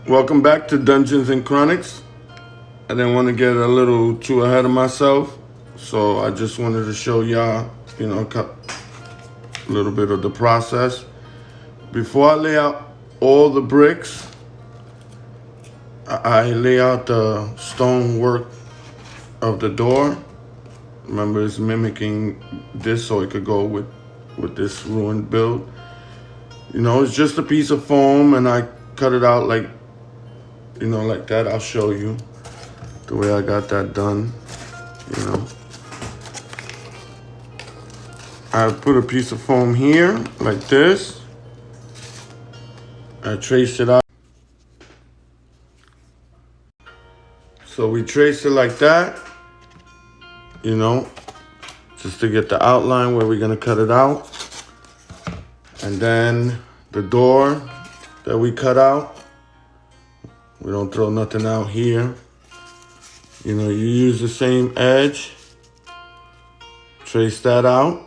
Welcome back to Dungeons and Chronics. I didn't want to get a little too ahead of myself, so I just wanted to show y'all, a little bit of the process. Before I lay out all the bricks, I lay out the stonework of the door. Remember, it's mimicking this so it could go with this ruined build. It's just a piece of foam, and I cut it out like that. I'll show you the way I got that done. I put a piece of foam here like this. I trace it out. So we trace it like that, just to get the outline where we're gonna cut it out. And then the door that we cut out, we don't throw nothing out here. You use the same edge, trace that out,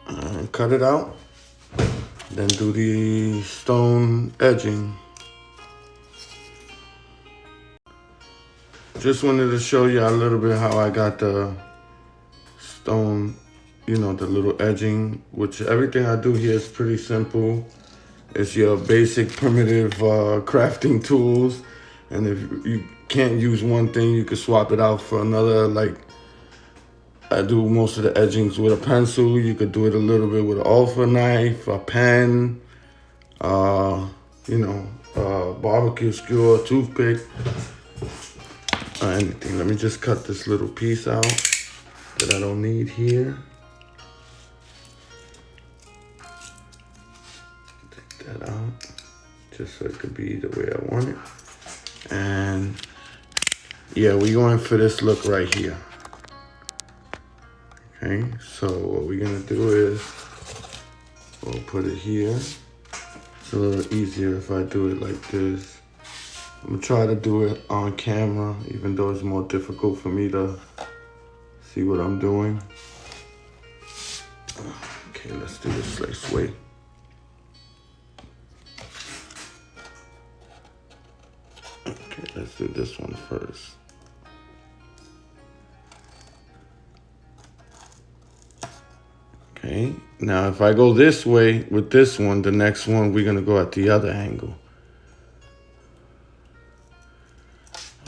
and cut it out. Then do the stone edging. Just wanted to show you a little bit how I got the stone, the little edging, which everything I do here is pretty simple. It's your basic primitive crafting tools. And if you can't use one thing, you can swap it out for another. Like I do most of the edgings with a pencil. You could do it a little bit with an alpha knife, a pen, barbecue skewer, toothpick, or anything. Let me just cut this little piece out that I don't need here. Take that out, just so it could be the way I want it. And yeah, we're going for this look right here. Okay, so what we're gonna do is we'll put it here. It's a little easier if I do it like this. I'm gonna try to do it on camera, even though it's more difficult for me to see what I'm doing. Okay, let's do this this way. Okay, let's do this one first. Okay, now if I go this way with this one, the next one we're gonna go at the other angle.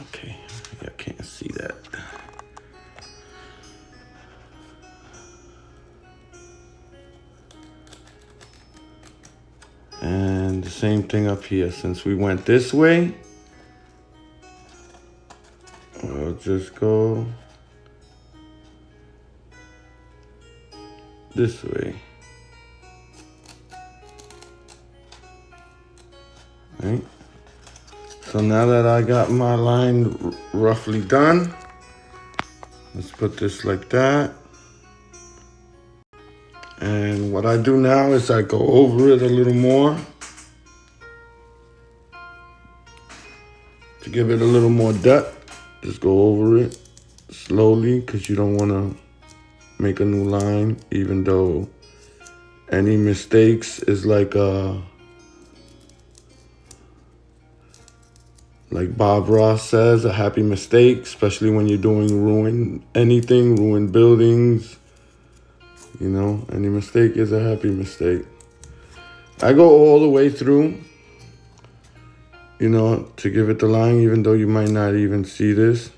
Okay, I can't see that. And the same thing up here. Since we went this way, I'll just go this way. Right? So now that I got my line roughly done, let's put this like that. And what I do now is I go over it a little more to give it a little more depth. Just go over it slowly, because you don't want to make a new line, even though any mistakes is like Bob Ross says, a happy mistake, especially when you're doing ruined buildings. Any mistake is a happy mistake. I go all the way through, to give it the line, even though you might not even see this,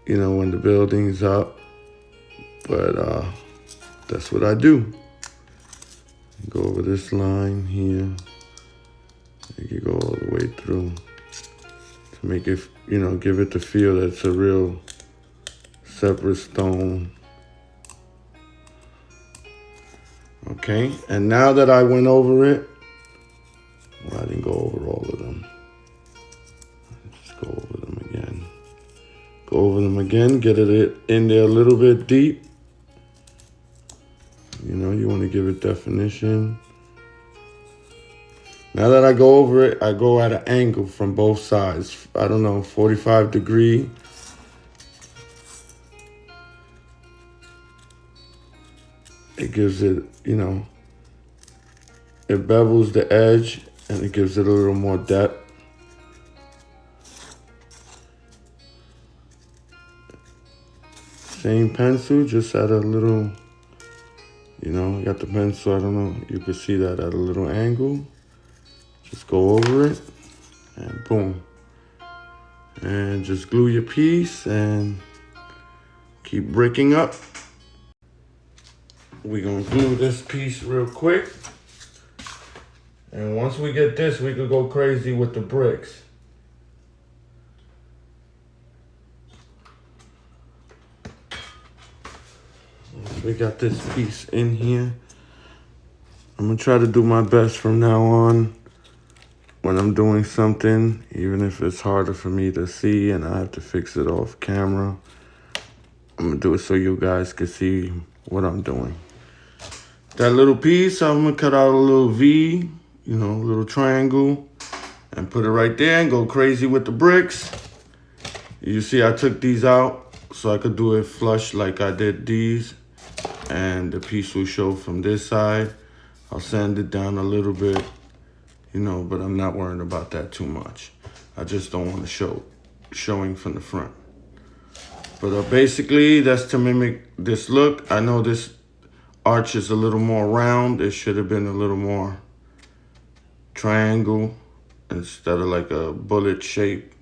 when the building's up. But that's what I do. Go over this line here. You can go all the way through to make it, give it the feel that it's a real separate stone. Okay, and now that I went over it, well, I didn't go over all of them. Just go over them again. Go over them again, get it in there a little bit deep. You want to give it definition. Now that I go over it, I go at an angle from both sides. 45 degree. It gives it, it bevels the edge and it gives it a little more depth. Same pencil, just at a little, you know, got the pencil, I don't know, you can see that at a little angle. Just go over it, and boom. And just glue your piece and keep breaking up. We're gonna glue this piece real quick. And once we get this, we could go crazy with the bricks. Once we got this piece in here, I'm gonna try to do my best from now on when I'm doing something, even if it's harder for me to see and I have to fix it off camera. I'm gonna do it so you guys can see what I'm doing. That little piece, I'm gonna cut out a little V, you know, a little triangle, and put it right there and go crazy with the bricks. You see I took these out so I could do it flush like I did these, and the piece will show from this side. I'll sand it down a little bit, you know, but I'm not worrying about that too much. I just don't want to showing from the front. But basically, that's to mimic this look. I know this arch is a little more round. It should have been a little more triangle instead of like a bullet shape,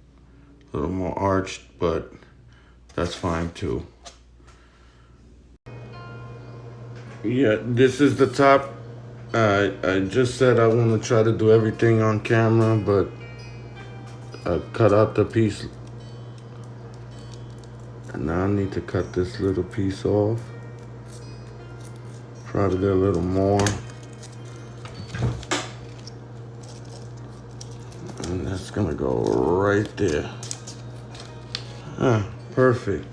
a little more arched, but that's fine too. Yeah, this is the top. I just said I want to try to do everything on camera, but I cut out the piece. And now I need to cut this little piece off. Probably a little more. And that's gonna go right there. Perfect.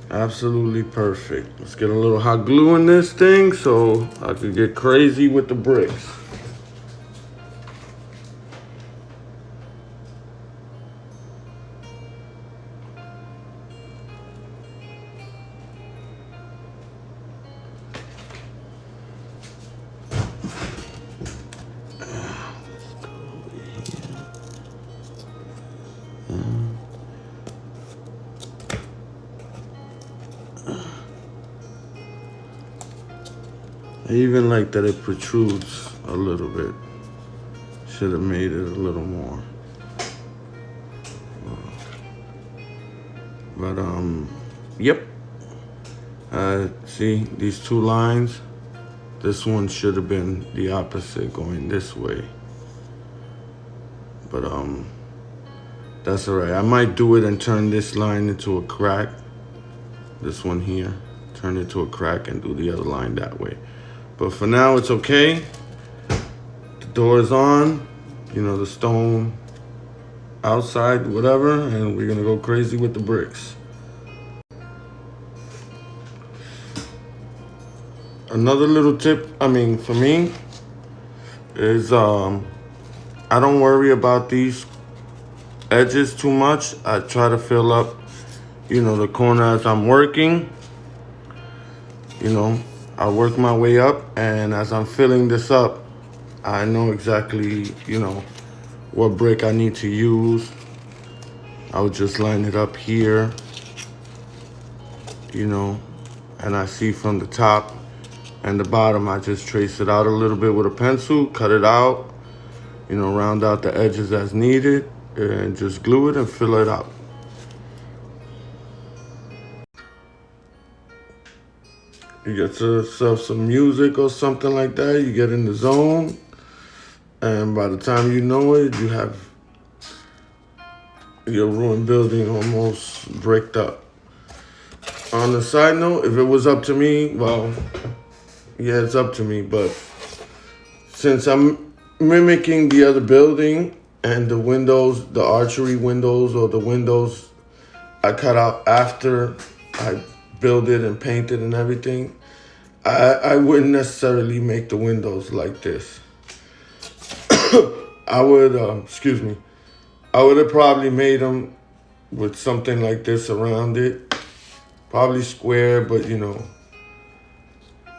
Absolutely perfect. Let's get a little hot glue in this thing so I could get crazy with the bricks. I even like that it protrudes a little bit. Should have made it a little more. But yep. See these two lines? This one should have been the opposite, going this way. But that's all right. I might do it and turn this line into a crack. This one here, turn it to a crack and do the other line that way. But for now, it's okay. The door is on, you know, the stone outside, whatever, and we're gonna go crazy with the bricks. Another little tip, I mean, for me, is I don't worry about these edges too much. I try to fill up, you know, the corner as I'm working. You know, I work my way up, and as I'm filling this up, I know exactly, you know, what brick I need to use. I'll just line it up here, you know, and I see from the top and the bottom, I just trace it out a little bit with a pencil, cut it out, you know, round out the edges as needed, and just glue it and fill it out. You get yourself some music or something like that, you get in the zone, and by the time you know it, you have your ruined building almost bricked up. On the side note, if it was up to me, well, yeah, it's up to me, but since I'm mimicking the other building and the windows, the archery windows or the windows I cut out after I build it and paint it and everything, I wouldn't necessarily make the windows like this. I would, I would have probably made them with something like this around it. Probably square, but you know,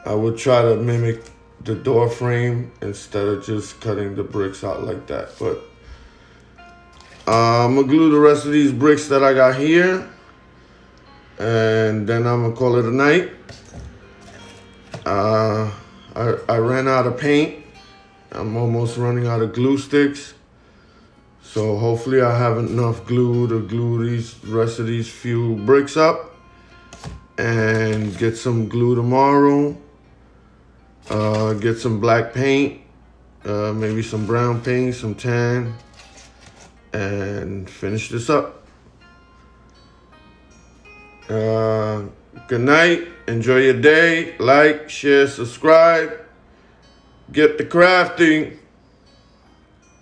I would try to mimic the door frame instead of just cutting the bricks out like that. But I'm gonna glue the rest of these bricks that I got here, and then I'm gonna call it a night. I ran out of paint. I'm almost running out of glue sticks. So hopefully I have enough glue to glue these rest of these few bricks up and get some glue tomorrow. Get some black paint, maybe some brown paint, some tan, and finish this up. Good night. Enjoy your day. Like, share, subscribe. Get the crafting.